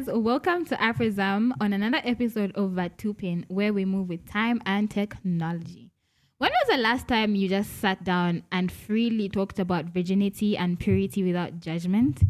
welcome to Afrism on another episode of Vatupin, where we move with time and technology. When was the last time you just sat down and freely talked about virginity and purity without judgment?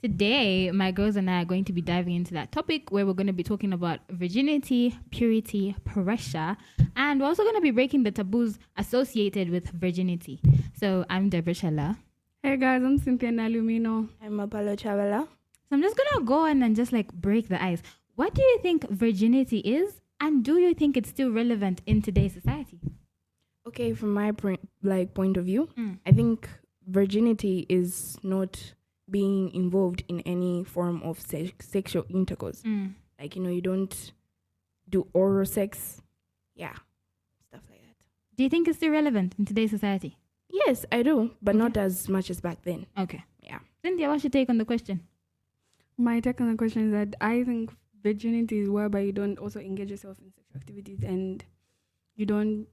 Today, my girls and I are going to be diving into that topic where we're going to be talking about virginity, purity, pressure, and we're also going to be breaking the taboos associated with virginity. So I'm Deborah Shella. Hey guys, I'm Cynthia Nalumino. I'm Mapalo Chavala. So I'm just going to go on and just break the ice. What do you think virginity is? And do you think it's still relevant in today's society? Okay, from my point of view, I think virginity is not being involved in any form of sexual intercourse. You don't do oral sex. Yeah, stuff like that. Do you think it's still relevant in today's society? Yes, I do, but not as much as back then. Okay. Yeah. Cynthia, what's your take on the question? My take on the question is that I think virginity is whereby you don't also engage yourself in sexual activities and you don't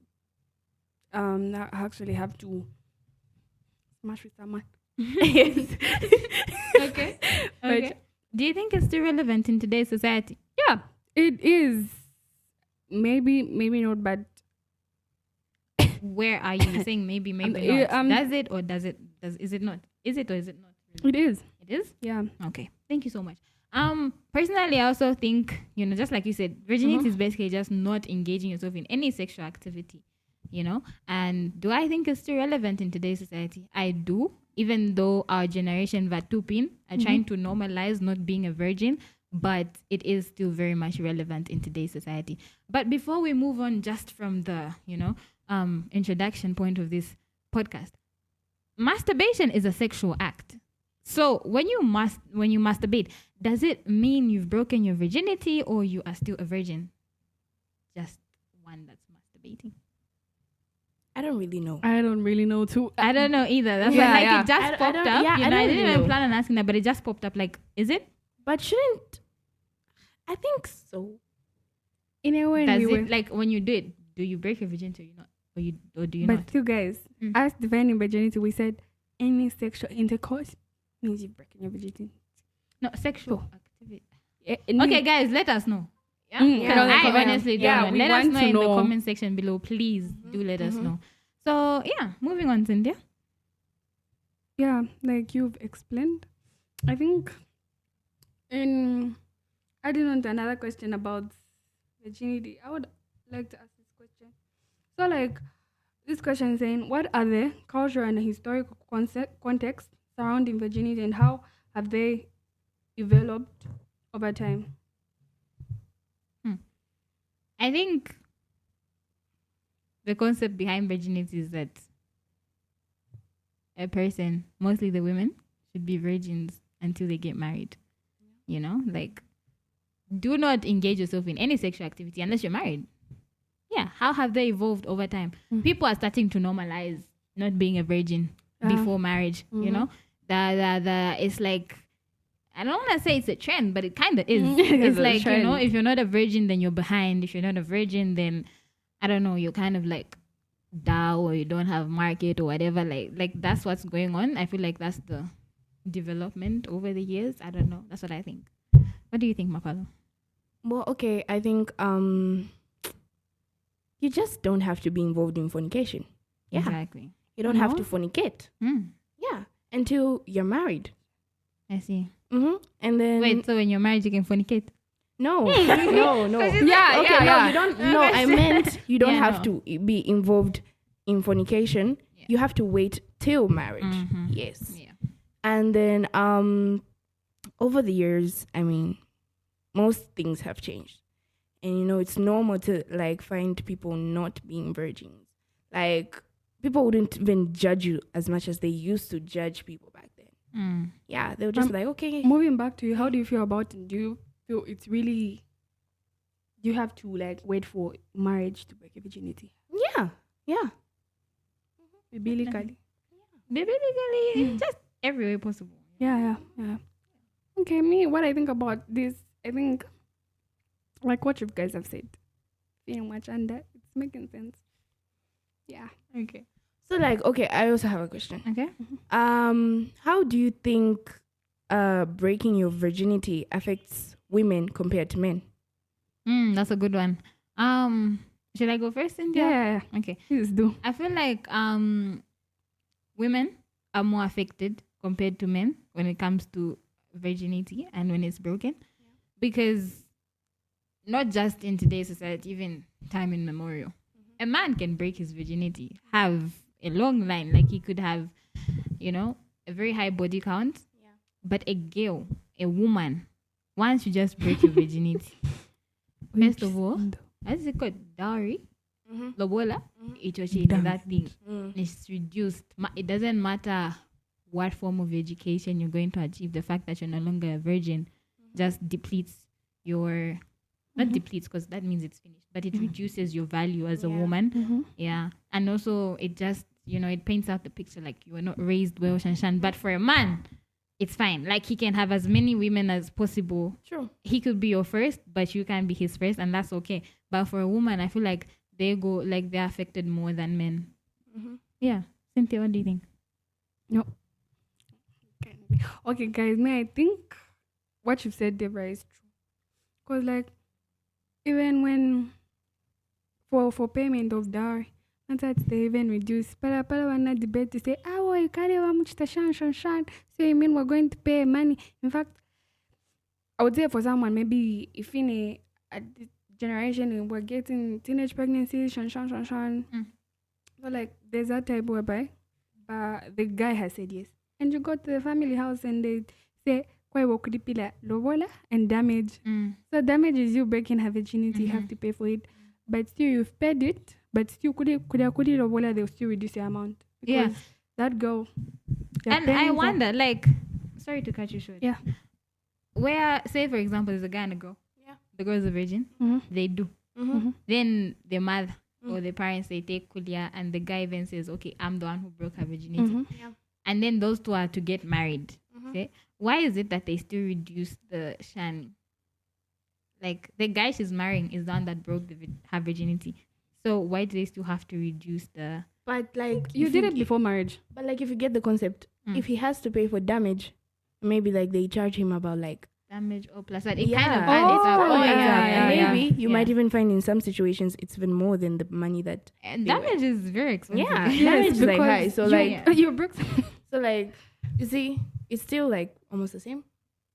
actually have to smash with someone. Yes. Okay. But do you think it's still relevant in today's society? Yeah, it is. Maybe not, but where are you saying maybe not? Does it or does it? Is it not? Is it or is it not? It is. It is? Yeah. Okay. Thank you so much. Personally, I also think, just like you said, virginity is basically just not engaging yourself in any sexual activity, And do I think it's still relevant in today's society? I do, even though our generation, Vatupin, are trying to normalize not being a virgin, but it is still very much relevant in today's society. But before we move on just from the, introduction point of this podcast, masturbation is a sexual act. So when you masturbate, does it mean you've broken your virginity or you are still a virgin? Just one that's masturbating. I don't really know. I don't really know too. I don't know either. That's why it just popped up. Yeah, I didn't even plan on asking that, but it just popped up. Is it? But shouldn't? I think so. In a way, when you do it, do you break your virginity or you not? Or do you but not? But you guys, as defining virginity, we said any sexual intercourse means you've broken your virginity. No, sexual activity. Okay, guys, let us know. Yeah? I honestly don't know. Let us know in the comment section below. Please do let us know. So, moving on, Cynthia. Yeah, like you've explained. I think adding on to another question about virginity, I would like to ask this question. So, this question is saying, what are the cultural and historical contexts surrounding virginity and how have they developed over time? I think the concept behind virginity is that a person, mostly the women, should be virgins until they get married. Do not engage yourself in any sexual activity unless you're married. Yeah, how have they evolved over time? People are starting to normalize not being a virgin before marriage, it's like, I don't want to say it's a trend, but it kind of is. It's like, if you're not a virgin, then you're behind. If you're not a virgin, then, I don't know, you're kind of down or you don't have market or whatever. Like that's what's going on. I feel like that's the development over the years. I don't know. That's what I think. What do you think, Mapalo? Well, okay, I think you just don't have to be involved in fornication. Yeah. Exactly. You don't have to fornicate. Yeah. Until you're married. I see. And then wait, so when you're married you can fornicate? No. No. Yeah. No, you don't. No, I meant you don't have to be involved in fornication. Yeah. You have to wait till marriage. Yes. Yeah. And then over the years, I mean, most things have changed, and it's normal to find people not being virgins. People wouldn't even judge you as much as they used to judge people back then. Yeah, they were just okay. Moving back to you, how do you feel about it? Do you feel it's really, you have to wait for marriage to break your virginity? Yeah. Biblically. Biblically, just every way possible. Yeah. Okay, me, what I think about this, I think, what you guys have said, pretty much, and it's making sense. Yeah. Okay. So okay, I also have a question. Okay. How do you think breaking your virginity affects women compared to men? That's a good one. Should I go first, Cynthia? Yeah. Okay. Please do. I feel like women are more affected compared to men when it comes to virginity and when it's broken, because not just in today's society, even time immemorial, a man can break his virginity, have a long line, like he could have, a very high body count, but a girl, a woman, once you just break your virginity, first of all, as it called dowry, lobola, it was that thing. It's reduced. It doesn't matter what form of education you're going to achieve. The fact that you're no longer a virgin just depletes your, not depletes because that means it's finished, but it reduces your value as a woman. Yeah. And also it just, it paints out the picture like you were not raised well, shanshan. But for a man, it's fine. Like he can have as many women as possible. Sure. He could be your first, but you can be his first, and that's okay. But for a woman, I feel like they're affected more than men. Yeah. Cynthia, what do you think? No. Okay, guys, I think what you said, Deborah, is true. Because, like, even when for payment of dowry, sometimes they even reduce. Pala wanna debate to say, you carry how much the shan. So you mean we're going to pay money? In fact, I would say for someone, maybe if in a generation we're getting teenage pregnancies, shan. So like there's that type whereby the guy has said yes. And you go to the family house and they say, lobola and damage. So damage is you breaking her virginity, you have to pay for it. But still you've paid it, but still could lobola, they'll still reduce your amount. Because that girl. And I wonder, like, sorry to cut you short. Yeah. Where, say for example, there's a guy and a girl. Yeah. The girl's a virgin. They do. Then the mother or the parents, they take kulia, and the guy then says, okay, I'm the one who broke her virginity. And then those two are to get married. Okay? Why is it that they still reduce the shan? Like, the guy she's marrying is the one that broke her virginity. So why do they still have to reduce the... But like... You did it before marriage. But like if you get the concept, if he has to pay for damage, maybe like they charge him about like... damage or plus that. It kind of adds up. And maybe you might even find in some situations it's even more than the money that... And damage is very expensive. Yeah, damage is like high. So you broke... So like, you see, it's still like almost the same.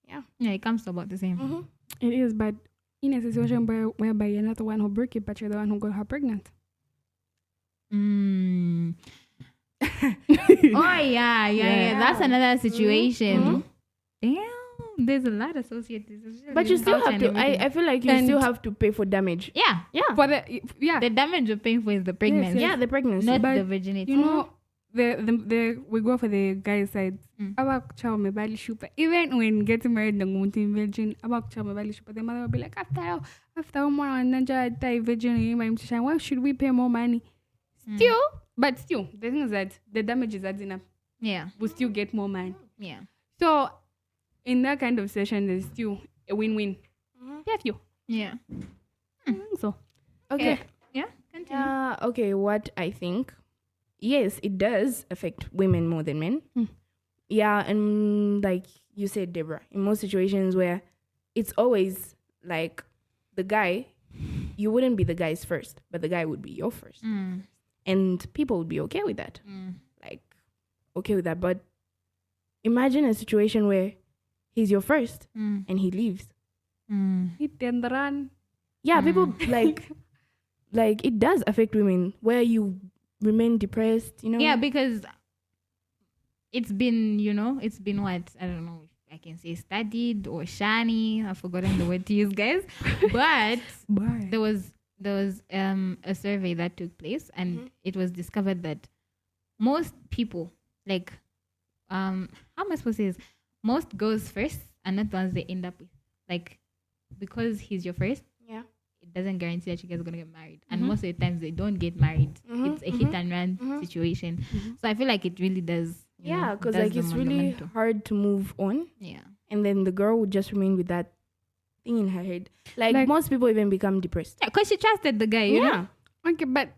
Yeah, it comes to about the same. It is, but in a situation whereby you're not the one who broke it, but you're the one who got her pregnant. Oh yeah. That's another situation. Damn, there's a lot associated. But you still have to. I feel like you still have to pay for damage. Yeah. For the damage you're paying for is the pregnancy. Yes. Yeah, the pregnancy, not but the virginity. You know, we go for the guy's side. About child mebali shupa. Even when getting married, the mountain virgin. About child mebali shupa. The mother will be like, after more and then die virgin. Why should we pay more money? Still, the thing is that the damage is adding up. Yeah, we still get more money. Yeah. So, in that kind of session, there's still a win-win. Yeah. So, okay. Yeah. Continue. Okay. What I think, yes, it does affect women more than men. Yeah, and like you said, Deborah, in most situations where it's always like the guy, you wouldn't be the guy's first, but the guy would be your first. And people would be okay with that. Like, okay with that. But imagine a situation where he's your first and he leaves. Hit and run. Yeah, people like it does affect women where you remain depressed, Yeah, because it's been what? I don't know if I can say studied or shiny. I've forgotten the word to use, guys. But there was a survey that took place, and it was discovered that most people, like, how am I supposed to say this? Most girls first are not the ones they end up with. Like, because he's your first, it doesn't guarantee that you guys are going to get married. And most of the times they don't get married. It's a hit and run situation. So I feel like it really does. Yeah, because like it's really hard to move on. Yeah. And then the girl would just remain with that thing in her head. Like most people even become depressed. Yeah, because she trusted the guy, you know? Okay, but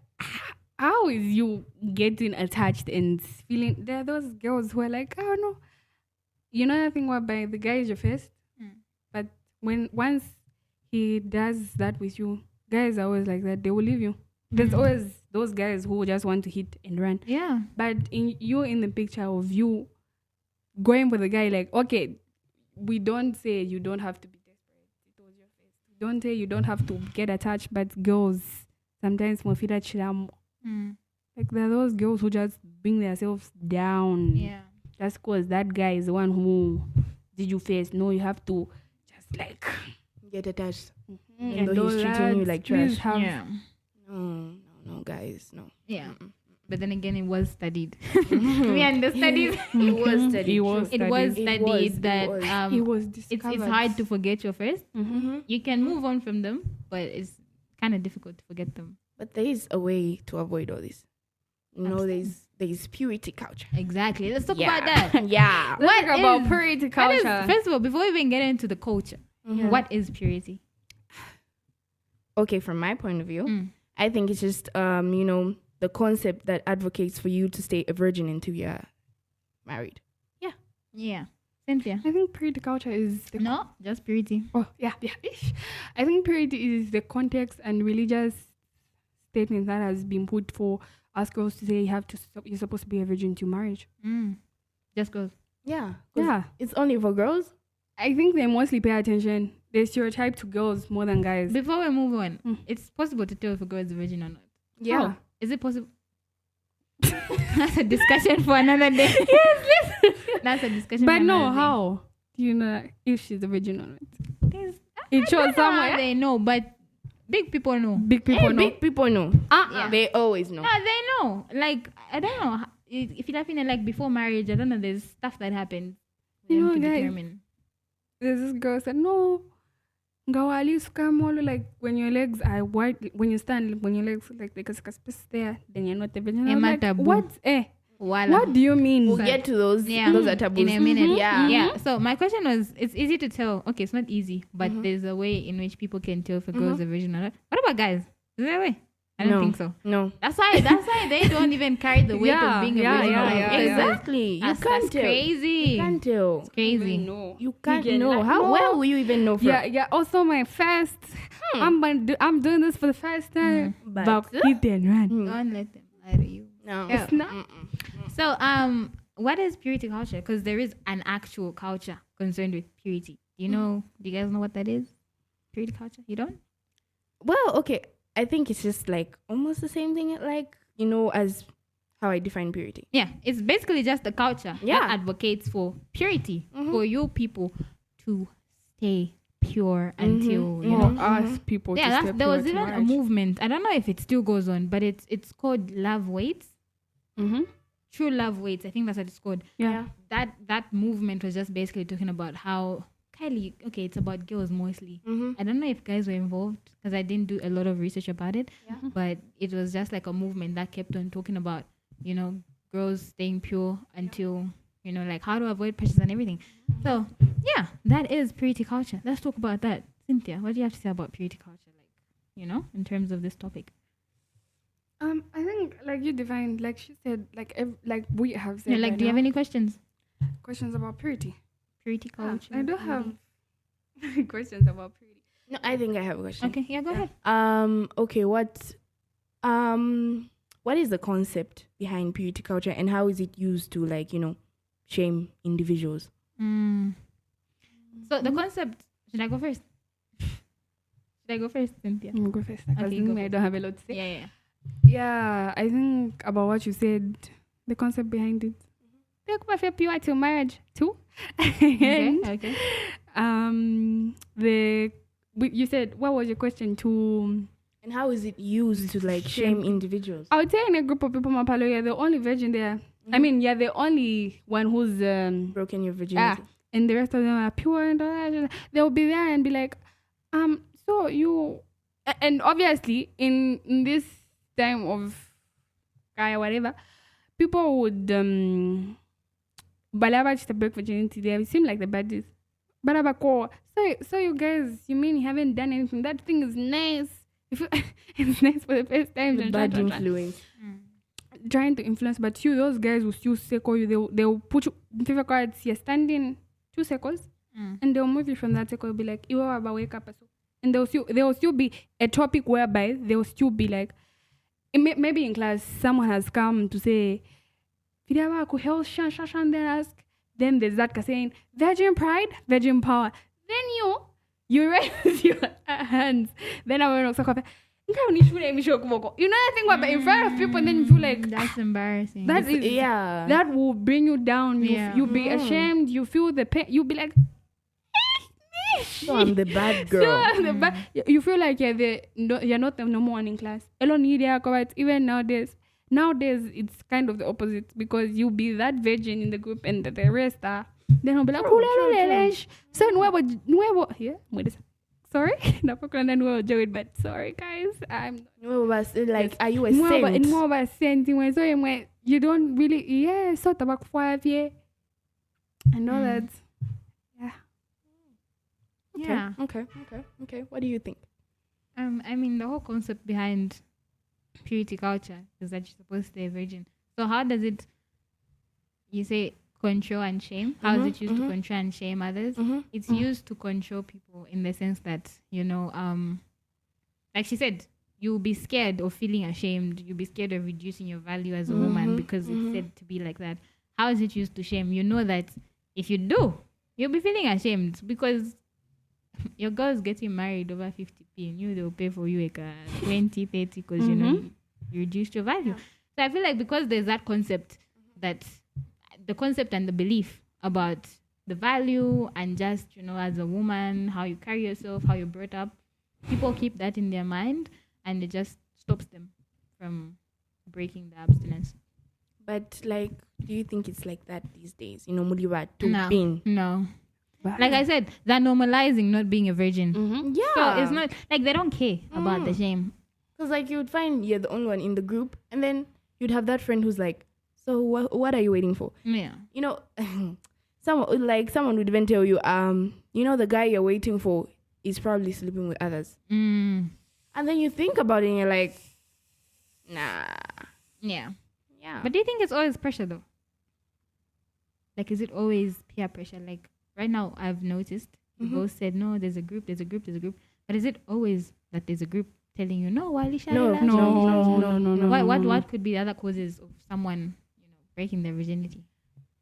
how is you getting attached and feeling... There are those girls who are like, oh no. You know that thing whereby the guy is your first, but once he does that with you, guys are always like that. They will leave you. There's always those guys who just want to hit and run. Yeah. But in the picture of you going for the guy, like, okay, we don't say you don't have to be desperate. It was your face. We don't say you don't have to get attached, but girls sometimes more feel chilam. Like there are those girls who just bring themselves down. Yeah. Just because that guy is the one who did you first. No, you have to just like Get attached. and though he's treating you like trash. Yeah. No, guys, no. Yeah. But then again, it was studied. Me and the studies. It was studied. It was It was studied that it was it's discovered. hard to forget your first. Mm-hmm. You can move on from them, but it's kind of difficult to forget them. But there is a way to avoid all this. You know, there's purity culture. Exactly. Let's talk about that. Yeah. Let's talk about is- purity What is- culture. first of all, before we even get into the culture, Mhm. what is purity? Okay, from my point of view, Mm. I think it's just the concept that advocates for you to stay a virgin until you're married. Yeah. Cynthia. I think purity culture is the No, just purity. Oh, yeah. Ish. I think purity is the context and religious statement that has been put for us girls to say you're supposed to be a virgin to marriage. Just goes. Yeah. 'Cause Yeah. it's only for girls. I think they mostly pay attention. They stereotype to girls more than guys. Before we move on, Mm. it's possible to tell if a girl is a virgin or not. Yeah. How? Is it possible? That's a discussion for another day. That's a discussion But for no, another how? Do you know if she's a virgin or not? day. There's- It I shows don't know how somewhere. they know, but big people know. Big people know. Big people know. Yeah. They always know. No, they know. Like, I don't know. If you're laughing at like before marriage, I don't know. There's stuff that happens. You know, to guys, determine. There's this girl said, no. Ngawali sukamolo, like when your legs are wide, when you stand, when your legs like there's a space there, then you're not a virgin. I'm like, taboo. what? Voila. What do you mean? We'll get to those. Yeah. Those are taboos. In a minute. Mhm. Yeah. Yeah. So my question was, it's easy to tell. Okay, it's not easy, but there's a way in which people can tell if a girl is a virgin or not. What about guys? Is there a way? I don't No. think so. No. That's why they don't even carry the weight of being a virgin. or not. yeah. Exactly. You That's can't tell. crazy. You can't tell. It's crazy. No. You can't can, know. like, How? no. Where will you even know from? Yeah. Also, my first, I'm doing this for the first time. But- But hit and run. Don't let them lie to you. No. Yeah. It's not. So, what is purity culture? Because there is an actual culture concerned with purity. Do you guys know what that is? Purity culture? You don't? Well, okay. I think it's just like almost the same thing, like, as how I define purity. Yeah, it's basically just a culture Yeah. that advocates for purity for you people to stay pure until you know. Us people. Yeah, to step there was towards even a marriage. movement. I don't know if it still goes on, but it's called Love Waits. True Love Waits. I think that's what it's called. Yeah. That movement was just basically talking about how Kylie. Okay, it's about girls mostly. I don't know if guys were involved because I didn't do a lot of research about it. But it was just like a movement that kept on talking about girls staying pure until like how to avoid pressures and everything. So yeah, that is purity culture. Let's talk about that. Cynthia, what do you have to say about purity culture? Like in terms of this topic. I think like you defined, like she said, like we have said. Like, right do you have now, any questions? questions about purity? Purity culture. I do have questions about purity. No, I think I have a question. Okay, yeah, go ahead. Okay, what is the concept behind purity culture and how is it used to shame individuals? So the concept. Should I go first? Cynthia? I'm go first because Okay, go I don't have a lot to say. Yeah. Yeah, I think about what you said, the concept behind it. Take my fair pure till marriage too. Okay. You said, what was your question to? And how is it used to shame individuals? I would say in a group of people, Mapalo, you're the only virgin there. I mean, you're the only one who's Broken your virginity. and the rest of them are pure and all that. They'll be there and be like, so you, and obviously in this time of guy or whatever, people would balaba just break virginity. They seem like the baddies. Balaba ko. So you guys, you mean you haven't done anything? That thing is nice. It's nice for the first time. The bad influence. Trying to influence, but those guys will still circle you. They'll put you in favor cards. You're standing 2 circles. and they'll move you from that cycle. They'll be like, "Iwa waba wake up," and there will still be a topic whereby they will still be like, maybe in class someone has come to say, "Fidawa ku health shan," then ask. Then there's that saying, "Virgin pride, virgin power." Then you raise your hands. Then I will talk about. You know the thing about in front of people, and then you feel like that's embarrassing. That will bring you down. You'll be ashamed. You feel the pain. You'll be like, so I'm the bad girl. You feel like you're not the number one in class. Even nowadays it's kind of the opposite, because you'll be that virgin in the group and the rest are. Then I'll be like, so nuevo. Yeah, sorry, but sorry guys, I'm like, are you a saint? So you don't really, sort about 5 years and all that. Okay. What do you think? I mean, the whole concept behind purity culture is that you're supposed to stay a virgin. So how does it? You say control and shame. How is it used to control and shame others? It's used to control people in the sense that, like she said, you'll be scared of feeling ashamed. You'll be scared of reducing your value as a woman because it's said to be like that. How is it used to shame? You know that if you do, you'll be feeling ashamed because your girl's getting married over 50p and they'll pay for you like 20, 30 because, you reduced your value. So I feel like because there's that concept, that the concept and the belief about the value and just, as a woman, how you carry yourself, how you're brought up, people keep that in their mind and it just stops them from breaking the abstinence. But, like, do you think it's like that these days? Muliwa to No. Like I said, they're normalizing not being a virgin. Yeah. So it's not, like, they don't care about the shame. Because, like, you would find you're the only one in the group and then you'd have that friend who's like, so what are you waiting for? Yeah. Someone would even tell you, the guy you're waiting for is probably sleeping with others. And then you think about it and you're like, nah. Yeah. Yeah. But do you think it's always pressure though? Like, is it always peer pressure? Like, right now I've noticed you both said, no, there's a group. But is it always that there's a group telling you, no, Walisha? No. What could be the other causes of someone, breaking their virginity?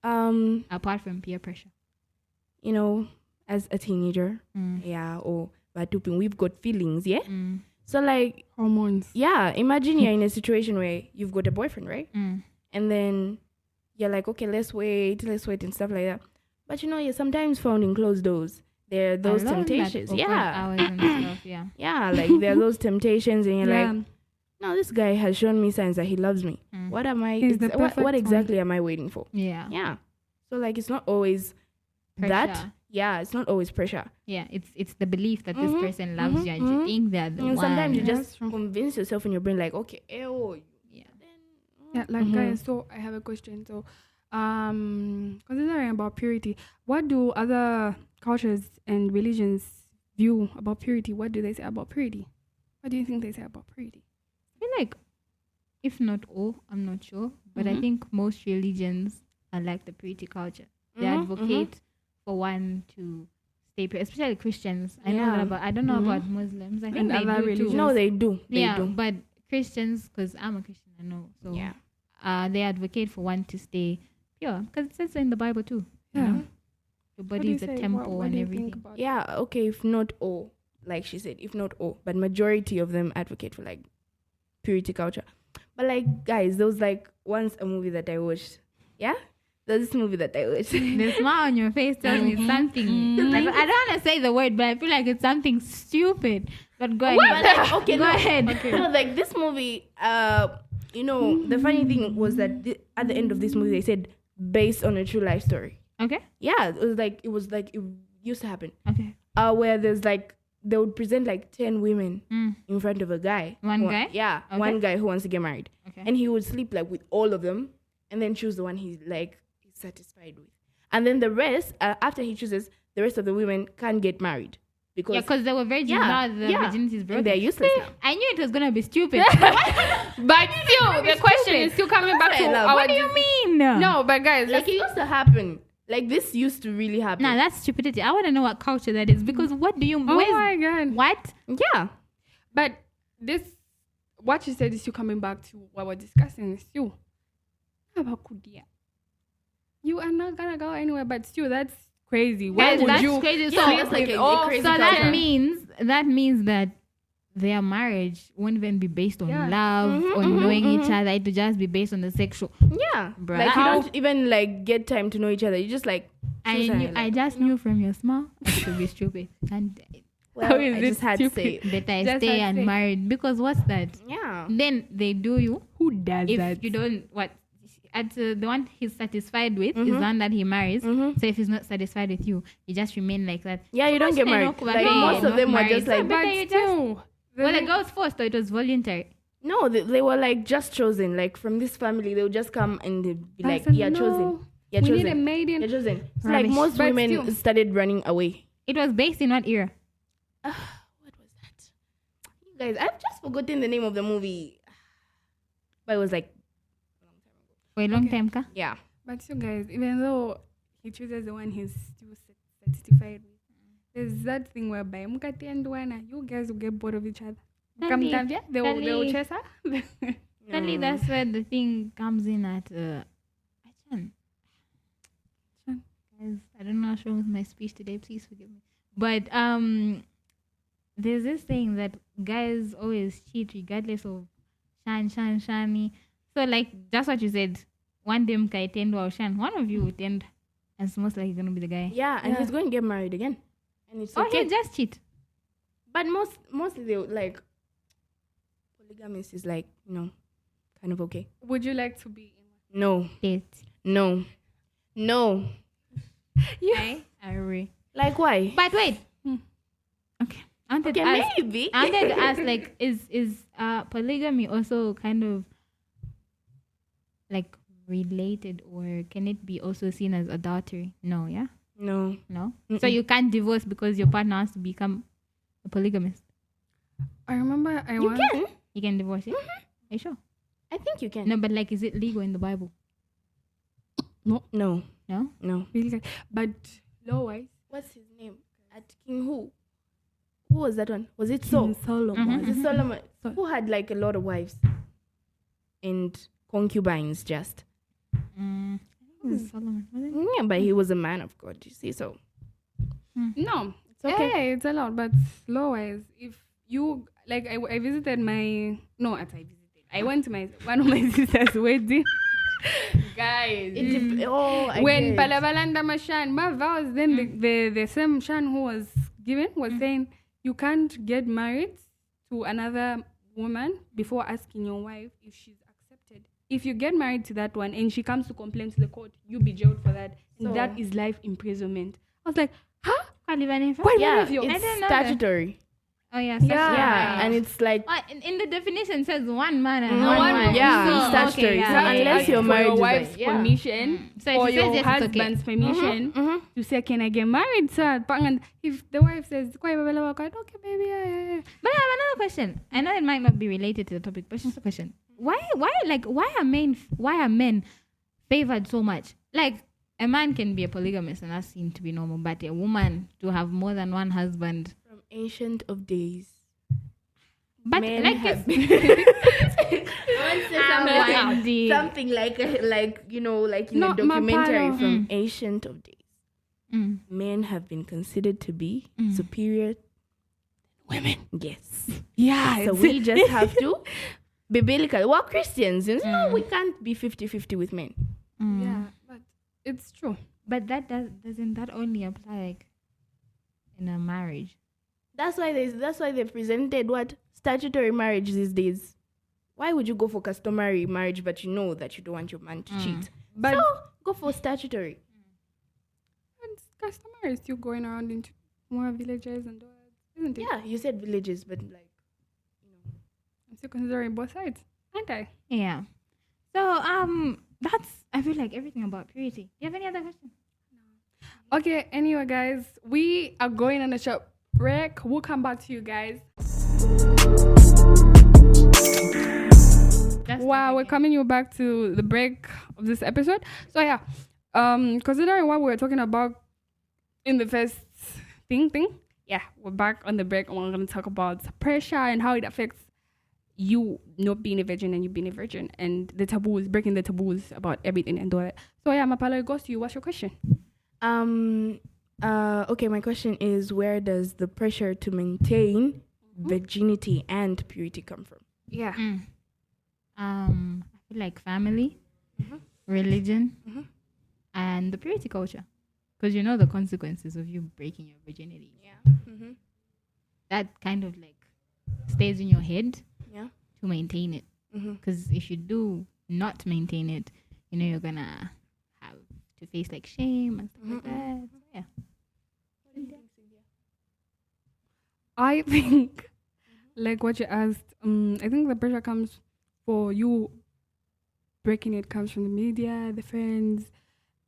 Apart from peer pressure. As a teenager, or batuping, we've got feelings, yeah? So, like, hormones. Yeah, imagine you're in a situation where you've got a boyfriend, right? And then you're like, okay, let's wait and stuff like that. But you're sometimes found in closed doors. There are those temptations. Hours and stuff, yeah. Yeah, like there are those temptations and you're like, no, this guy has shown me signs that he loves me. What am I? What exactly am I waiting for? Yeah. Yeah. So, like, it's not always pressure. that. Yeah, it's not always pressure. Yeah, it's the belief that this person loves you and you think they're the one. Sometimes you just convince yourself in your brain, like, okay, guys, so I have a question. So, considering about purity, what do other cultures and religions view about purity? What do they say about purity? What do you think they say about purity? I feel like, if not all, I'm not sure, but I think most religions are like the purity culture. They advocate for one to stay pure, especially Christians. I know that about. I don't know about Muslims. I think and they other do religions. too. No, they do. But Christians, because I'm a Christian, I know. So they advocate for one to stay pure, because it says so in the Bible too. Yeah. Your body is a temple what and do you everything. think about Yeah, okay, if not all, like she said, if not all, but majority of them advocate for, like, purity culture. But, like, guys, there was, like, once a movie that I watched. Yeah? There's this movie that I watched. The smile on your face tells me something. Like, I don't want to say the word, but I feel like it's something stupid. But go ahead. Okay, go ahead. Okay. No, like, this movie, the funny thing was that at the end of this movie, they said, based on a true life story. Okay. Yeah, it used to happen. Okay. Where there's, like, they would present, like, 10 women in front of a guy. One guy? Yeah, okay. One guy who wants to get married. Okay. And he would sleep, like, with all of them and then choose the one he's satisfied with. And then the rest, after he chooses, the rest of the women can't get married. Because they were virgins, now the virginity is broken. And they're useless now. I knew it was going to be stupid. But still, the question is still coming back to what do you mean? No, but guys, like, it used to happen. Like, this used to really happen. Nah, that's stupidity. I want to know what culture that is, because what do you... Oh my God. What? Yeah. But this, what you said is you coming back to what we're discussing is you. You are not gonna go anywhere, but still, that's crazy. Why Guys, would that's you? crazy. Yeah, So, that's like a crazy so culture. that means that their marriage won't even be based on Yeah. love or knowing each other. It will just be based on the sexual. Yeah. Bruh. Like, you How- don't even, like, get time to know each other. You just, like... I just knew from your smile it would be stupid. And Well, How is I it just had to say... stupid? better Just stay had to say. unmarried, because what's that? Yeah. Then they do you. Who does If that? you don't, what? At the one he's satisfied with is the one that he marries. So if he's not satisfied with you, you just remain like that. Yeah, you don't get married. Like, most of them were just like... But But you still, Well, the girls forced, or it was voluntary. No, they were, like, just chosen. Like, from this family, they would just come and they'd be like, you're chosen. You're We chosen. need a maiden. You're chosen. So, like, Rubbish. most But women still. started running away. It was based in what era? What was that? You guys, I've just forgotten the name of the movie. But it was like, For a long time, ka? yeah. But still, guys, even though he chooses the one he's still satisfied with, there's that thing whereby mukati and wana, you guys will get bored of each other. Come Tali- time, yeah, they will Tali- chase her. Sadly, that's where the thing comes in at. Achan. Guys, I don't know what's wrong with my speech today. Please forgive me. But there's this saying that guys always cheat regardless of shani. So, like, that's what you said. One day mkai tend or shan. One of you will tend, and it's most likely gonna be the guy. Yeah, and Yeah. he's going to get married again. And it's Or okay. he'll just cheat. But mostly they would, like, polygamous is like, you know, kind of okay. Would you like to be in No. Date. No. I agree. Like, why? But wait. Hmm. Okay. I wanted Okay, to ask, maybe. I wanted to ask, like, is polygamy also kind of like related, or can it be also seen as adultery? No, yeah? No. No? Mm-mm. So you can't divorce because your partner wants to become a polygamist. I remember I You once... can. You can divorce it? Are you sure? I think you can. No, but like, is it legal in the Bible? No. No? No. Really good. But law-wise, What's his name? At King who? Who was that one? Was it Saul? Solomon. Was it Solomon? Sol- Who had like a lot of wives and concubines just. I think it was Solomon, was it? Yeah, but he was a man of God, you see, so No, it's okay. yeah, it's allowed, but law-wise, if you like, I visited my I went to one of my sister's wedding. Guys, when get. Palabalanda Mashan, my vows, then the same Shan who was given was saying you can't get married to another woman before asking your wife if she's accepted. If you get married to that one and she comes to complain to the court, you'll be jailed for that. And So- that is life imprisonment. I was like, huh? Can't leave any info? Why Yeah, if you- it's I didn't know that. statutory. Oh, yeah. Yeah, and it's like Well, in the definition it says one man and one one man. woman. Yeah, So, statutory. okay, So yeah, unless yeah. you're married for to your wife's the- yeah. permission, So if or she your says yes, it's okay. husband's permission Mhm. to say, can I get married, sir? And if the wife says, okay, baby, yeah. But I have another question. I know it might not be related to the topic, but just a question. Why are men favored so much? Like, a man can be a polygamist and that's seen to be normal, but a woman to have more than one husband. From ancient of days. But Men like have Wendy. something like you know, like in No, a documentary Mapalo. from ancient of days. Mm. Men have been considered to be Mm. superior Women. yes. Yeah. So we just have to be biblical. Well, Christians, you know, we can't be 50-50 with men. Mm. Yeah, but it's true. But doesn't that only apply like in a marriage? That's why they presented what statutory marriage these days. Why would you go for customary marriage but you know that you don't want your man to cheat? But So go for statutory. it's customary still going around into more villages and all that, isn't it? Yeah, you said villages, but like, you know. I'm still considering both sides, aren't I? Yeah. So that's, I feel like everything about purity. Do you have any other questions? Okay, anyway, guys, we are going on a short break. We'll come back to you guys. That's Wow, we're coming you back to the break of this episode. So yeah, considering what we were talking about in the first thing, yeah, we're back on the break and we're going to talk about pressure and how it affects you not being a virgin and you being a virgin and the taboos, breaking the taboos about everything and all that. So yeah, Mapalo, it goes to you. What's your question? Okay, my question is, where does the pressure to maintain virginity and purity come from? Yeah. I feel like family, religion, and the purity culture. Because you know the consequences of you breaking your virginity. Yeah. That kind of like stays in your head to maintain it. Because if you do not maintain it, you know you're gonna have to face like shame and stuff like that. So, yeah. What do you think, Cynthia? I think, like what you asked, I think the pressure comes for you breaking it comes from the media, the friends,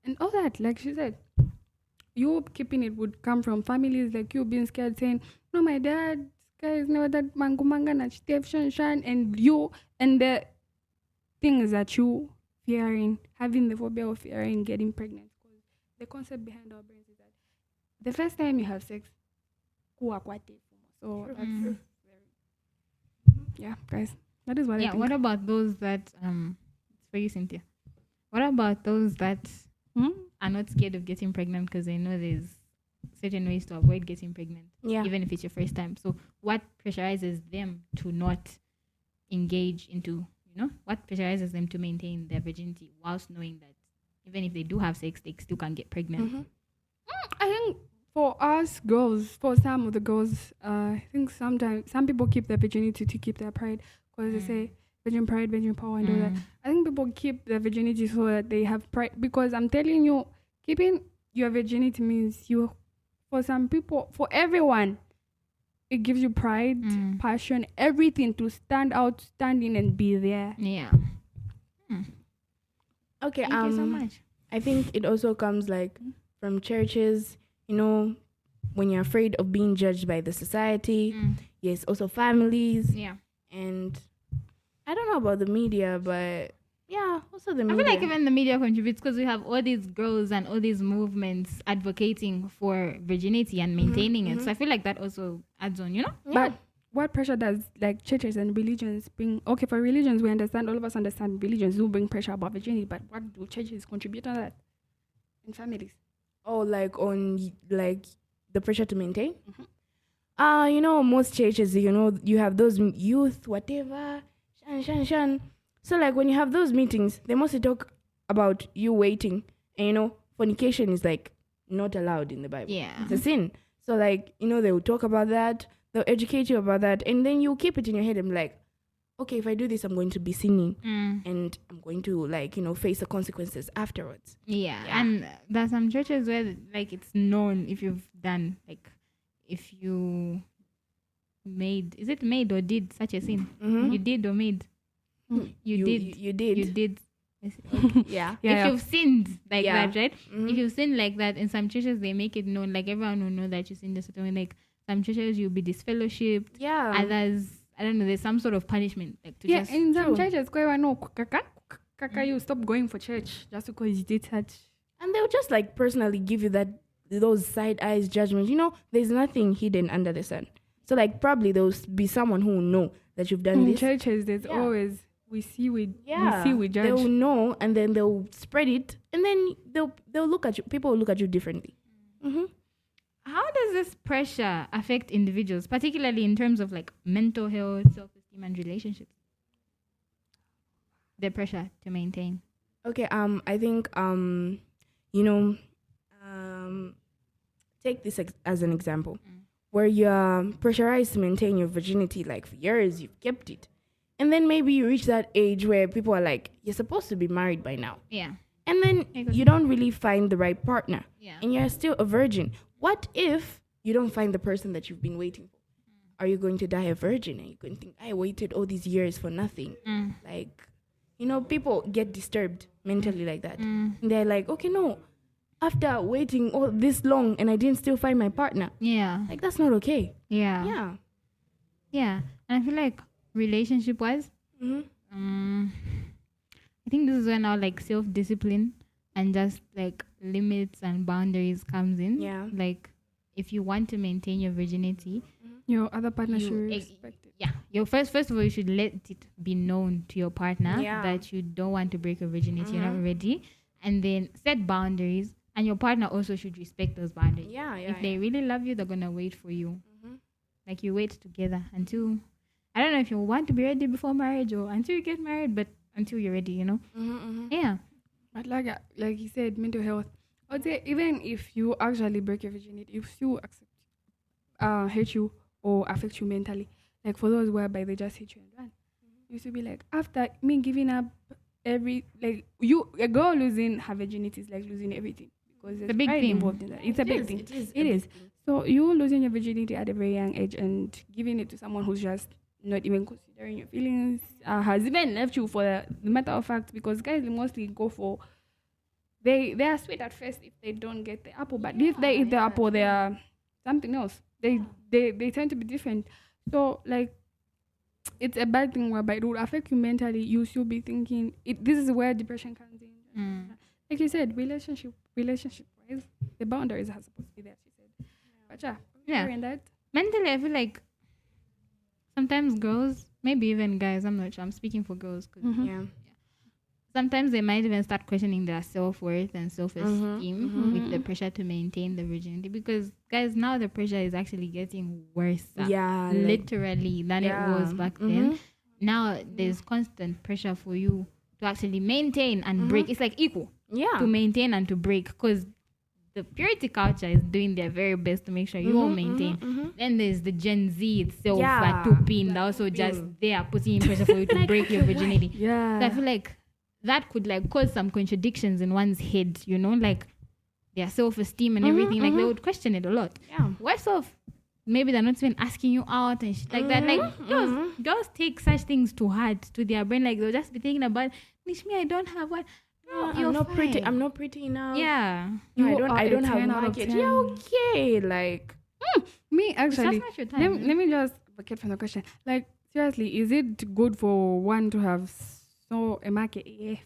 and all that. Like she said, you keeping it would come from families, like you being scared, saying, "No, my dad, guys, never that mangumanga na Steve Shan," and you, and the things that you fearing, having the phobia of fearing getting pregnant. Because the concept behind our brains is that the first time you have sex, so that's very, yeah, guys. That is what I think. What about those that it's for you, Cynthia? What about those that are not scared of getting pregnant because they know there's certain ways to avoid getting pregnant, even if it's your first time? So what pressurizes them to not engage into, what pressurizes them to maintain their virginity whilst knowing that even if they do have sex, they still can't get pregnant? I think for us girls, for some of the girls, I think sometimes some people keep their virginity to keep their pride, because they say virgin pride, virgin power, and all that. I think people keep their virginity so that they have pride, because I'm telling you, keeping your virginity means for some people, for everyone, it gives you pride, passion, everything to stand in and be there. Yeah. Okay. Thank you so much. I think it also comes like from churches, when you're afraid of being judged by the society. Yes, also families. Yeah. And I don't know about the media, but yeah, also the media. I feel like even the media contributes, because we have all these girls and all these movements advocating for virginity and maintaining it. So I feel like that also adds on, Yeah. But what pressure does like churches and religions bring? Okay, for religions, we understand, all of us understand religions do bring pressure about virginity, but what do churches contribute on that? And families? Oh, like on like the pressure to maintain? Most churches, you have those youth, whatever, shan. So like when you have those meetings, they mostly talk about you waiting. And fornication is like not allowed in the Bible. Yeah. It's a sin. So like, they will talk about that, they'll educate you about that, and then you keep it in your head and be like, okay, if I do this, I'm going to be sinning, and I'm going to face the consequences afterwards. Yeah. And there's some churches where like it's known if you've done, like, if you made, is it made or did such a sin? You did or made? You did. You did. Yeah. Yeah. If you've sinned like that, right? If you've sinned like that, in some churches they make it known, like everyone will know that you sinned a certain way. Like some churches you'll be disfellowshipped. Yeah. Others, I don't know, there's some sort of punishment. Like to just in some churches, kaka, you stop going for church just because you did that. And they'll just like personally give you those side eyes judgments. There's nothing hidden under the sun. So like probably there'll be someone who will know that you've done this. In churches, there's always we see, we judge. They'll know, and then they'll spread it, and then they'll look at you. People will look at you differently. How does this pressure affect individuals, particularly in terms of like mental health, self-esteem, and relationships? The pressure to maintain. Okay. I think take this as an example, where you're pressurized to maintain your virginity, like for years you've kept it. And then maybe you reach that age where people are like, you're supposed to be married by now. Yeah. And then you don't really find the right partner. Yeah. And you're still a virgin. What if you don't find the person that you've been waiting for? Are you going to die a virgin? And you're going to think, I waited all these years for nothing. Like, people get disturbed mentally like that. And they're like, okay, no. After waiting all this long and I didn't still find my partner. Yeah. Like, that's not okay. Yeah. Yeah. Yeah. And I feel like relationship-wise, I think this is when our like self-discipline and just like limits and boundaries comes in. Yeah. Like if you want to maintain your virginity, Your other partner should respect it. yeah, your first of all, you should let it be known to your partner that you don't want to break your virginity. You're not ready, and then set boundaries. And your partner also should respect those boundaries. Yeah. If they really love you, they're gonna wait for you. Like you wait together until, I don't know if you want to be ready before marriage or until you get married, but until you're ready, you know. Yeah. But like you said, mental health. I would say even if you actually break your virginity, if you accept, hate you or affect you mentally, like for those whereby they just hate you and run, you should be like, after me giving up a girl losing her virginity is like losing everything because there's a big thing involved in that. It's a big thing. It is. So you losing your virginity at a very young age and giving it to someone who's just not even considering your feelings, has even left you for the matter of fact, because guys mostly go for they are sweet at first if they don't get the apple, but if they eat the apple, they are something else. They tend to be different. So like it's a bad thing whereby it would affect you mentally. You should be thinking this is where depression comes in. Like you said, relationship wise, the boundaries are supposed to be there. She said, but yeah. That Mentally, I feel like sometimes girls, maybe even guys, I'm not sure. I'm speaking for girls. Sometimes they might even start questioning their self-worth and self-esteem with the pressure to maintain the virginity, because guys, now the pressure is actually getting worse. Literally than it was back then. Now there's constant pressure for you to actually maintain and break. It's like equal to maintain and to break, because the purity culture is doing their very best to make sure you all maintain. Then there's the Gen Z itself, that also just there putting in pressure for you to break your virginity. So I feel like that could like cause some contradictions in one's head, you know, like their self-esteem and everything. Like they would question it a lot. Worse off, maybe they're not even asking you out and shit like that. Like girls take such things to heart, to their brain. Like they'll just be thinking about, Nishmi, I don't have what. No, I'm not pretty. I'm not pretty enough. Yeah, I don't have market. Yeah, okay. Like me actually. That's not your time. Let me just get from the question. Like seriously, is it good for one to have a market? A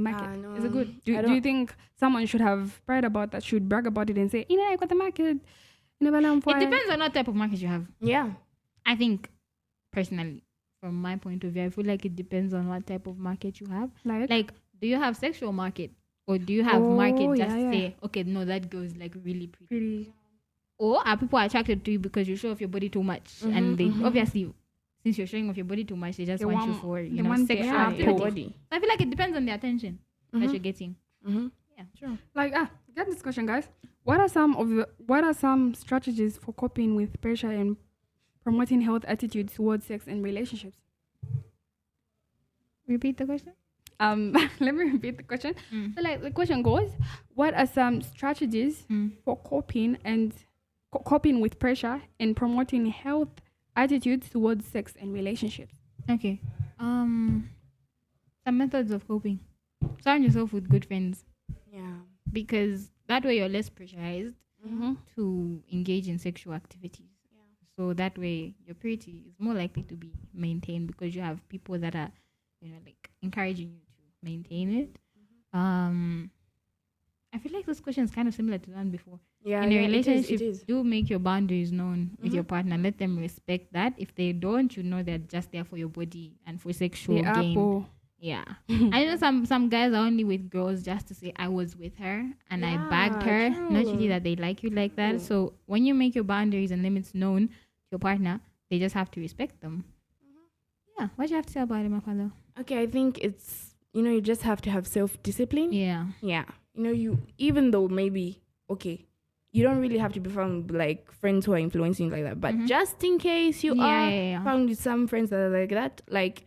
market. No. Is it good? Do you think someone should have pride about that? Should brag about it and say, I got the market. It depends on what type of market you have. Yeah, I think personally, from my point of view, I feel like it depends on what type of market you have. Like, do you have sexual market, or do you have market just say, okay, no, that girl is like really pretty. Or are people attracted to you because you show off your body too much, and they obviously, since you're showing off your body too much, they just want you for sexual activity. I feel like it depends on the attention that you're getting. Yeah, sure. Like get this question, guys. What are some strategies for coping with pressure and promoting health attitudes towards sex and relationships? Repeat the question. Let me repeat the question. So like the question goes, what are some strategies for coping with pressure and promoting health attitudes towards sex and relationships? Okay. Some methods of coping. Surround yourself with good friends. Yeah. Because that way you're less pressurized to engage in sexual activities. Yeah. So that way your purity is more likely to be maintained because you have people that are, like encouraging you to maintain it. I feel like this question is kind of similar to the one before. Yeah, in a relationship, it is. Do make your boundaries known with your partner. Let them respect that. If they don't, they're just there for your body and for sexual gain. Yeah. I know some guys are only with girls just to say I was with her and I bagged her. True. Not really that they like you like that. So when you make your boundaries and limits known to your partner, they just have to respect them. Yeah. What do you have to say about it, Mapalo? Okay, I think it's, you just have to have self-discipline. Yeah. Yeah. You, even though maybe, okay, you don't really have to be found like friends who are influencing like that. But just in case you are found with some friends that are like that, like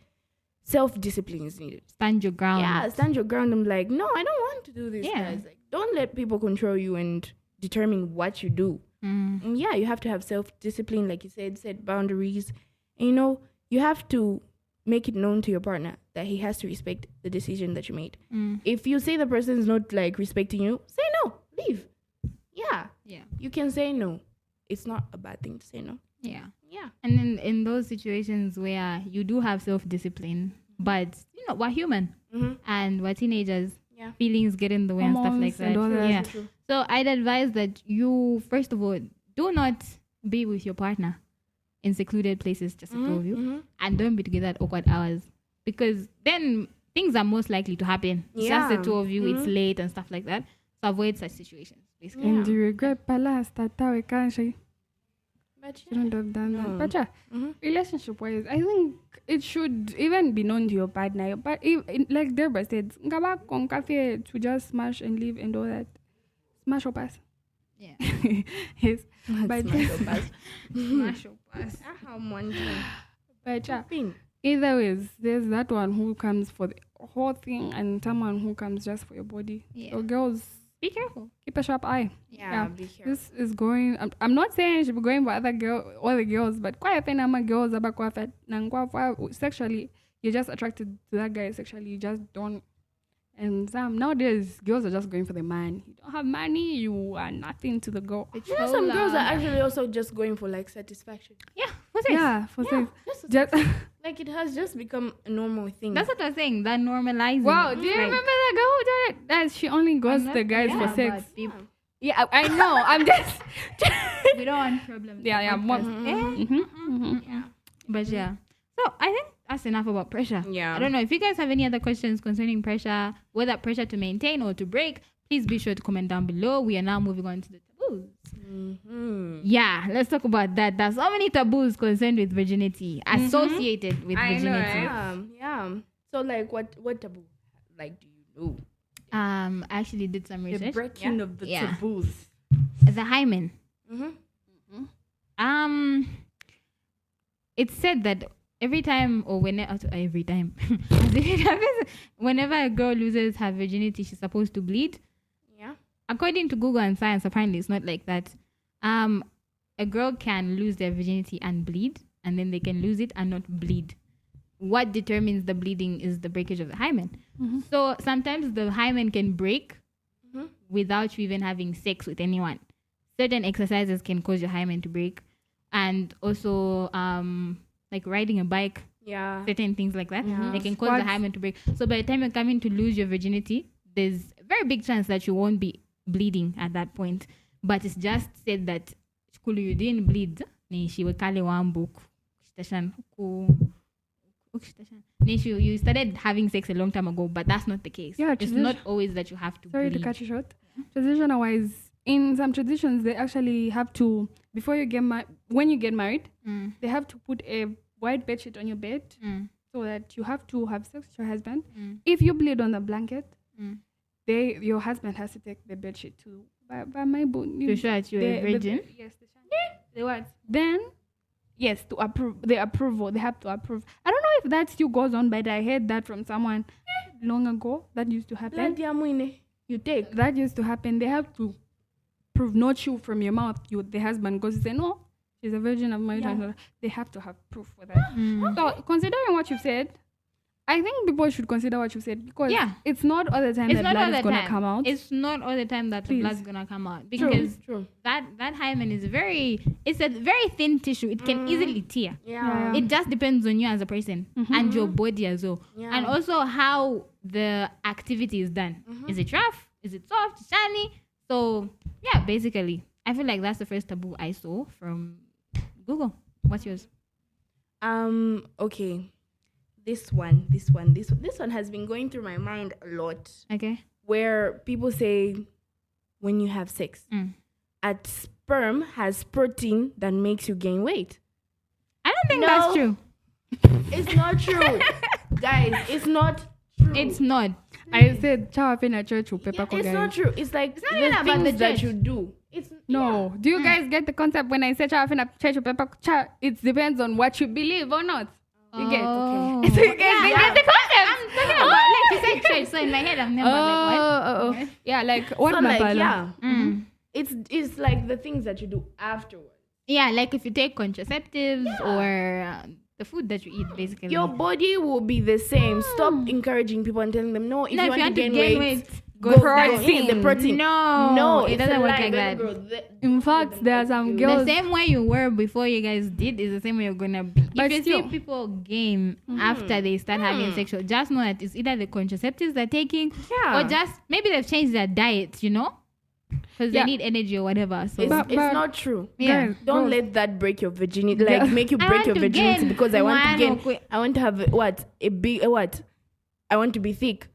self-discipline is needed. Stand your ground. Yeah, stand your ground. I'm like, no, I don't want to do this, guys. Like, don't let people control you and determine what you do. And yeah, you have to have self-discipline, like you said, set boundaries. And you have to make it known to your partner that he has to respect the decision that you made. If you say the person is not like respecting you, say no, leave. Yeah. You can say no. It's not a bad thing to say no. Yeah. And then in those situations where you do have self-discipline, but we're human and we're teenagers, feelings get in the way and stuff like that. Yeah. So I'd advise that you, first of all, do not be with your partner in secluded places, just the two of you, and don't be together at awkward hours, because then things are most likely to happen. It's just the two of you, it's late and stuff like that. So avoid such situations, basically. And you regret pala statawe kanshi. But Shouldn't have done that. But relationship wise, I think it should even be known to your partner. But like Deborah said, ngaba kong cafe to just smash and leave and all that. Smash or pass. Yeah. Yes. but Smash or pass. But either ways, there's that one who comes for the whole thing and someone who comes just for your body. Yeah. So girls, Be careful. keep a sharp eye. Yeah, be careful. This is going. I'm not saying you should be going for all the girls, but quite a few number girls about sexually, you're just attracted to that guy sexually. You just don't. And some nowadays, girls are just going for the man. You don't have money, you are nothing to the girl. Some girls are actually also just going for like satisfaction. Yeah, for sex. Yeah, for sex. Just, Just like it has just become a normal thing. That's what I'm saying. That normalizing. wow. Do you remember that girl who did it? That she only goes to the guys for sex. Yeah, I know. I'm just. We don't want problems. Yeah. Yeah. But yeah. So I think that's enough about pressure. Yeah. I don't know if you guys have any other questions concerning pressure, whether pressure to maintain or to break. Please be sure to comment down below. We are now moving on to the taboos. Yeah, let's talk about that. There's so many taboos concerned with virginity, associated with virginity. Yeah. So like, what taboo like do you know? I actually did some research. The breaking of the taboos. The hymen. It's said that every time or whenever whenever a girl loses her virginity, she's supposed to bleed. Yeah. According to Google and science, apparently it's not like that. A girl can lose their virginity and bleed, and then they can lose it and not bleed. What determines the bleeding is the breakage of the hymen. So sometimes the hymen can break without you even having sex with anyone. Certain exercises can cause your hymen to break, and also like riding a bike, certain things like that, they can cause the hymen to break. So by the time you're coming to lose your virginity, there's a very big chance that you won't be bleeding at that point. But it's just said that you didn't bleed. You started having sex a long time ago, but that's not the case. Yeah, it's not always that you have to Sorry bleed. to cut you short. Traditional wise, in some traditions, they actually have to, before you get married, when you get married, they have to put a white bedsheet on your bed so that you have to have sex with your husband. If you bleed on the blanket, your husband has to take the bedsheet to by my bone. To show that you're a virgin? Yes. The what? Then, yes, to approve. They have to approve. I don't know if that still goes on, but I heard that from someone long ago. That used to happen. You take. That used to happen. They have to prove, not you from your mouth. The husband goes to say, no, she's a virgin of marriage. They have to have proof for that. So, considering what you said, I think people should consider what you said, because it's not all the time that blood is going to come out. It's not all the time that the blood's going to come out, because True. that hymen is it's a very thin tissue. It can easily tear. Yeah. It just depends on you as a person and your body as well. Yeah. And also how the activity is done. Is it rough? Is it soft? Shiny? So, yeah, basically, I feel like that's the first taboo I saw from Google. What's yours? Okay. This one has been going through my mind a lot. Okay. Where people say when you have sex, a sperm has protein that makes you gain weight. I don't think that's true. It's not true. Guys, it's not true. It's not. I said, "Chow up in a church with paper." It's not true. It's like it's not even about the things that church. you do. No. Do you guys get the concept when I say chow up in a church with paper? It depends on what you believe or not. You get okay. So you get the concept. I'm talking about like you said church, so in my head I'm never like what? Yeah, like what so Mapalo? Like, it's like the things that you do afterwards. Yeah, like if you take contraceptives or the food that you eat, basically. Your body will be the same. Stop encouraging people and telling them, no, if you want to gain weight, the protein. No, it doesn't work like that. In fact, there are some girls. The same way you were before you guys did is the same way you're gonna be. But if you see people gain after they start having sexual, just know that it's either the contraceptives they're taking, or just maybe they've changed their diet, you know, because they need energy or whatever. So it's not true. Yeah, Guys, don't let that break your virginity. Like make you break your virginity because I want to gain. I want to have a big I want to be thick.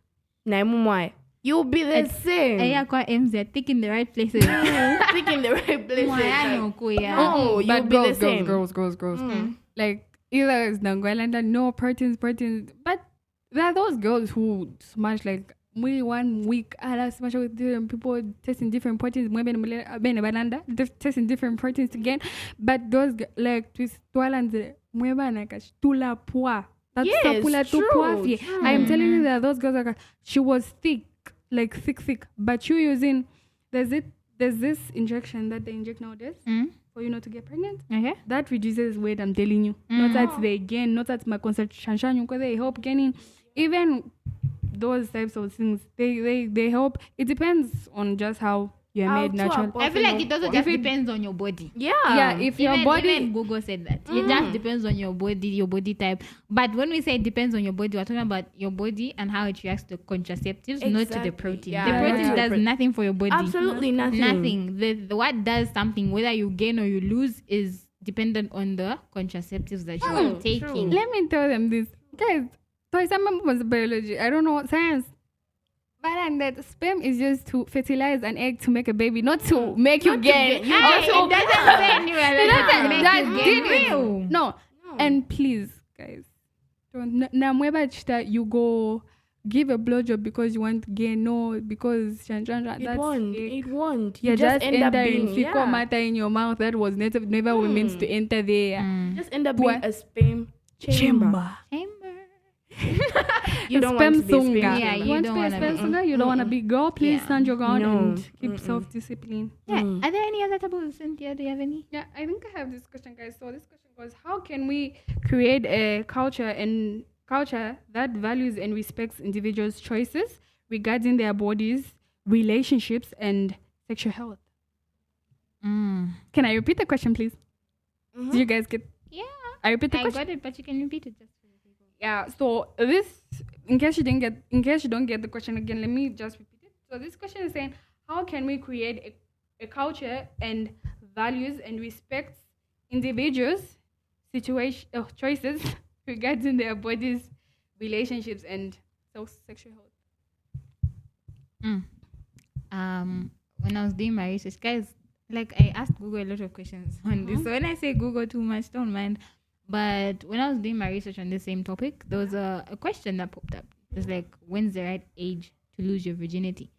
Naimumwai. You'll be the same. They're thick in the right places. Thick in the right places. Oh, you'll be the same. Girls. Like either it's Nangwelanda, no proteins. But there are those girls who smash like maybe 1 week. I smash with different people testing different proteins. Testing different proteins again. But those like twist and tula poa. That's true. I am telling you that those girls are. She was thick. Like thick, but you using there's this injection that they inject nowadays for you not to get pregnant. Okay, that reduces weight. I'm telling you, not that they gain, not that my concentration because they help gaining. Even those types of things, they help. It depends on just how you're made naturally. I feel like it also just depends on your body. Yeah. If your body, even Google said that it just depends on your body type. But when we say it depends on your body, we're talking about your body and how it reacts to contraceptives, not to the protein. Yeah. The protein does nothing for your body. Absolutely nothing. Nothing. The what does something, whether you gain or you lose, is dependent on the contraceptives that you are taking. True. Let me tell them this, guys. So some was biology. I don't know science. But that sperm is just to fertilize an egg to make a baby, not to make you gain. It doesn't say anywhere. No. And please, guys, don't. You go give a blowjob because you want to gain. No, because it won't. You just end up being fecal matter matter in your mouth that was never meant to enter there. Just end up being a sperm chamber. You don't want to be a sperm. Yeah, you don't want to be. You don't want to be girl. Please stand your ground and keep self-discipline. Yeah. Are there any other taboos, Cynthia? Do you have any? Yeah, I think I have this question, guys. So this question goes: how can we create a culture that values and respects individuals' choices regarding their bodies, relationships, and sexual health? Can I repeat the question, please? Did you guys get? Yeah. I repeat the question. I got it, but you can repeat it just. Yeah, so this, in case you don't get the question again, let me just repeat it. So this question is saying, how can we create a culture and values and respects individuals' choices regarding their bodies, relationships, and sexual health? When I was doing my research, guys, like I asked Google a lot of questions on this. So when I say Google too much, don't mind. But when I was doing my research on the same topic, there was a question that popped up. It's like, when's the right age to lose your virginity?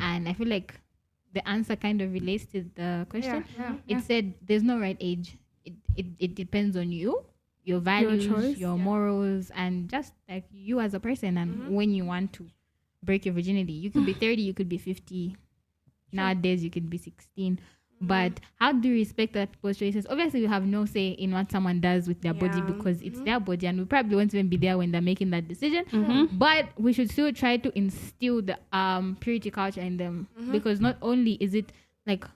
And I feel like the answer kind of relates to the question. It said there's no right age. It depends on you, your values, your morals, and just like you as a person and when you want to break your virginity. You could be 30, you could be 50. Nowadays, you could be 16. But how do you respect other people's choices? Obviously, we have no say in what someone does with their body because it's their body, and we probably won't even be there when they're making that decision. But we should still try to instill the purity culture in them because not only is it like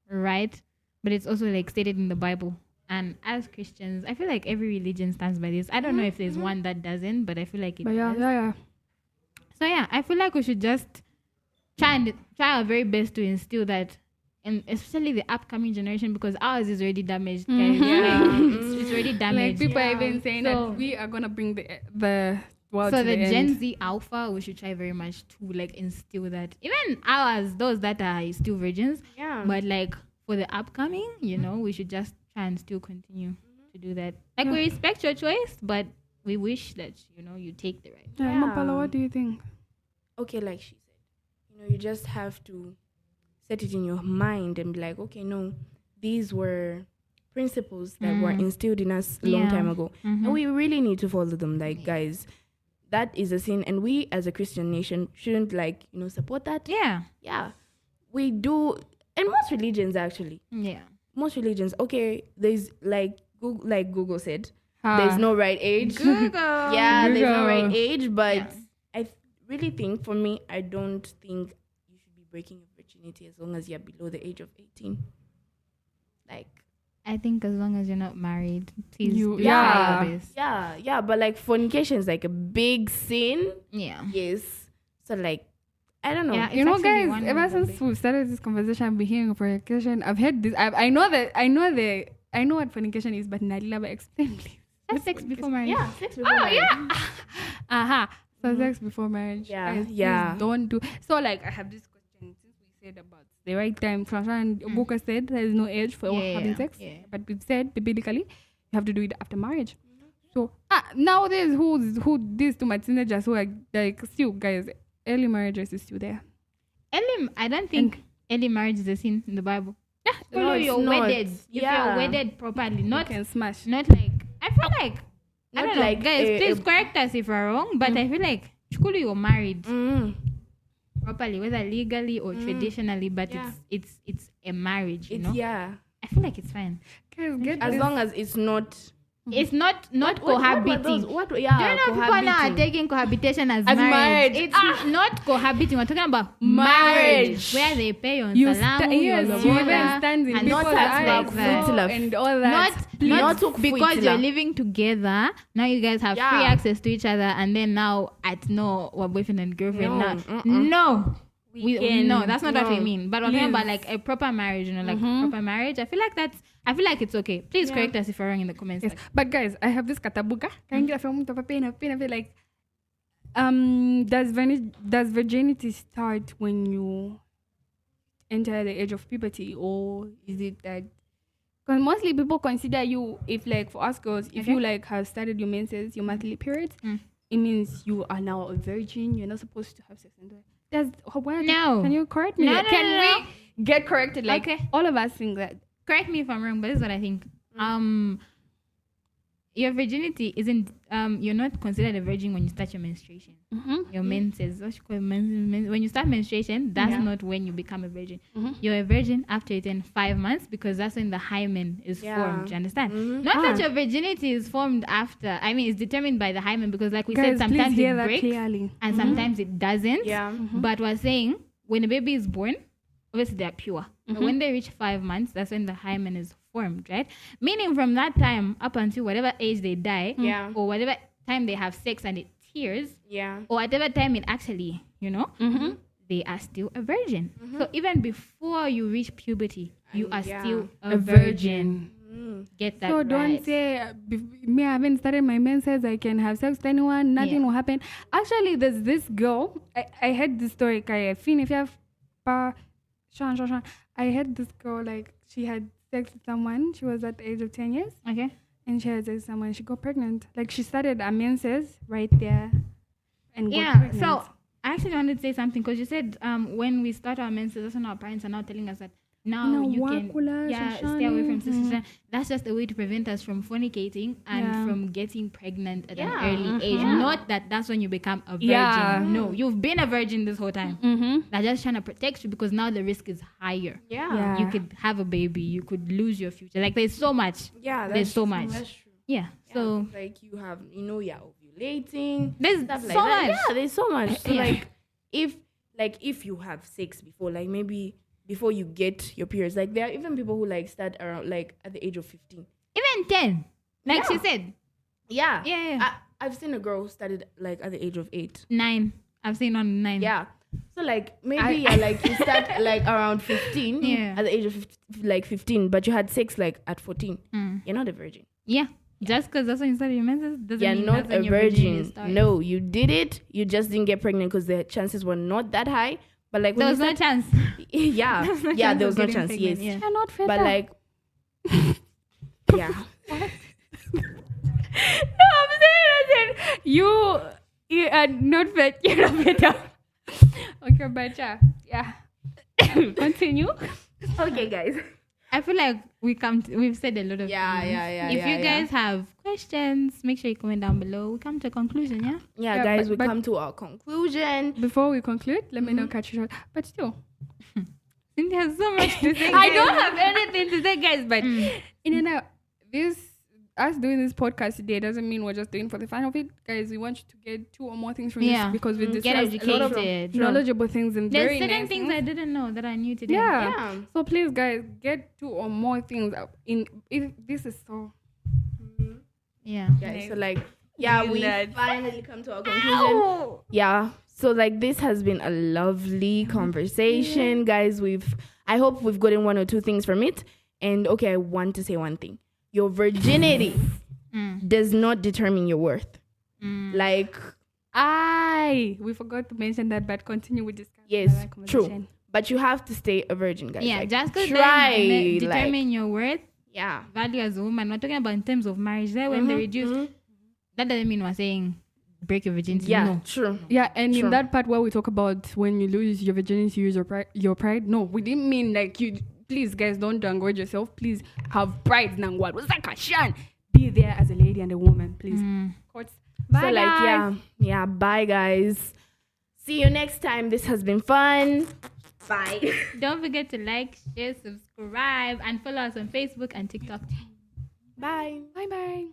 right, but it's also like stated in the Bible. And as Christians, I feel like every religion stands by this. I don't know if there's one that doesn't, but I feel like it does. So yeah, I feel like we should just try our very best to instill that. And especially the upcoming generation, because ours is already damaged, guys. It's already damaged. Like people are even saying that we are gonna bring the world to the Gen end. Z Alpha, we should try very much to like instill that. Even ours, those that are still virgins. Yeah. But like for the upcoming, we should just try and still continue to do that. Like we respect your choice, but we wish that you take the right. Mapalo, what do you think? Okay, like she said, you just have to set it in your mind and be like, okay, no, these were principles that were instilled in us a long time ago. And we really need to follow them. Like, guys, that is a sin. And we as a Christian nation shouldn't support that. Yeah. Yeah. We do. And most religions, actually. Yeah. Most religions. Okay, there's like Google said, there's no right age. Google. There's no right age. But really think, for me, I don't think you should be breaking your virginity as long as you're below the age of 18. Like, I think as long as you're not married, please You- do yeah. try your best. yeah, but like fornication is like a big sin. Yeah. Yes. So like, I don't know. Yeah, You know, it's actually guys, one ever of the since we started this conversation, I've been hearing fornication. I've heard this. I know what fornication is, but Nadila, explain, please. That's sex before marriage. Yeah, sex before marriage. Aha. So sex before marriage. Yeah, Guys, yeah. please don't do. So like, I have this question. Since we said about the right time, Fransha and Buka said there is no age for having sex. Yeah. But we've said biblically, you have to do it after marriage. So nowadays, who these two teenagers who are like still guys, early marriages is still there. I don't think early marriage is a sin in the Bible. Yeah, No, it's you're not. wedded. If Yeah. you're wedded properly, not You can smash. like. I feel like I Not don't know, like guys. a- Please correct us if we're wrong, but I feel like chukulu you're married properly, whether legally or traditionally, but Yeah. it's a marriage. You know, Yeah. I feel like it's fine. Guys, get As this. long as it's not It's not What cohabiting. were those? What? Do you Yeah. know people now are taking cohabitation as, As marriage? marriage. It's not cohabiting. We're talking about Marriage. where they pay your You salamu, yes, your you even lobola, stand in and people's not eyes like that. and all that. Not Not because Fuitila. you're living together. Now you guys have free Yeah. access to each other, and then now we're boyfriend and girlfriend. No, Now, no. can- No, that's not what we no. mean. But we're talking about like a proper marriage, proper marriage. I feel like it's okay. Please correct us if we're wrong in the comments. Yes. But guys, I have this katabuka. Can you film to pain like does virginity start when you enter the age of puberty, or is it that because mostly people consider you, if like for us girls, if you like have started your menses, your monthly periods, it means you are now a virgin. You're not supposed to have sex. No. Can you correct me? No, Can no. we get corrected? Like all of us think that. Correct me if I'm wrong, but this is what I think. Your virginity isn't you're not considered a virgin when you start your menstruation. Your menses, what you call when you start menstruation, that's not when you become a virgin. You're a virgin after it's in 5 months, because that's when the hymen is formed. You understand? Not that your virginity is formed after. I mean, it's determined by the hymen, because like we Guys, said, sometimes please hear it that breaks clearly. and sometimes it doesn't. Yeah. But we're saying when a baby is born, obviously they're pure. But when they reach 5 months, that's when the hymen is formed, right? Meaning from that time up until whatever age they die, or whatever time they have sex and it tears, or whatever time it actually, they are still a virgin. So even before you reach puberty, you are still a virgin. Get that So right. don't say me, I haven't started my menses, I can have sex with anyone, nothing will happen. Actually, there's this girl, I heard this story, if you have Sean, I heard this girl, like she had sex with someone, she was at the age of 10 years, Okay. and she had sex with someone, she got pregnant. Like she started her menses right there and got pregnant. So I actually wanted to say something, because you said when we start our menses, that's when our parents are now telling us that now you can stay away from sex. That's just a way to prevent us from fornicating and from getting pregnant at an early age. Not that that's when you become a virgin. Yeah. No, you've been a virgin this whole time. They're just trying to protect you, because now the risk is higher. Yeah. You could have a baby, you could lose your future. Like there's so much. Yeah. There's so much. That's true. Yeah. So like you have, you're ovulating. there's Stuff so like that. much. Yeah, there's so much. So Yeah. if you have sex before, like maybe before you get your periods, like there are even people who like start around like at the age of 15. Even 10. Like she said. Yeah. Yeah. I've seen a girl who started like at the age of 8. 9. I've seen on 9. Yeah. So like maybe you start like around 15 at the age of 15, but you had sex like at 14. You're not a virgin. Yeah. Just because that's when you started your menses doesn't You're mean not that's when a your virginity virgin. started. No, you did it. You just didn't get pregnant because the chances were not that high. But like There when was no chance. yeah, there was no chance. Yes, Yeah. You're not fit. but like, yeah, No, I'm saying you are not fit. You're not better. Okay, but yeah. Continue. okay, guys. I feel like we've said a lot of things. If you guys have questions, make sure you comment down below. We come to a conclusion, yeah? Yeah, guys, we come to our conclusion. Before we conclude, let me not cut you short. But still, Cynthia has so much to say. I don't have anything to say, guys. But this us doing this podcast today doesn't mean we're just doing for the fun of it, guys. We want you to get 2 or more things from this because we get discussed a lot of educated. knowledgeable things and There's very certain nice things I didn't know that I knew today. Yeah. So please, guys, get 2 or more things up in. If this is so. Yeah. Guys, so like, we finally come to our conclusion. Yeah. So like, this has been a lovely conversation, guys. I hope we've gotten 1 or 2 things from it. And okay, I want to say one thing. Your virginity does not determine your worth. Like, we forgot to mention that, but continue with this. Yes, true. But you have to stay a virgin, guys. Yeah, like, just because they determine your worth. Yeah. Value as a woman. We're talking about in terms of marriage. There, when they reduce, that doesn't mean we're saying break your virginity. Yeah, no. true. Yeah, and in that part where we talk about when you lose your virginity, you lose your pride. No, we didn't mean like you. Please, guys, don't downgrade yourself. Please have pride. Nangwad. Be there as a lady and a woman, please. Bye, so like, yeah. Bye, guys. See you next time. This has been fun. Bye. Don't forget to like, share, subscribe, and follow us on Facebook and TikTok. Bye. Bye.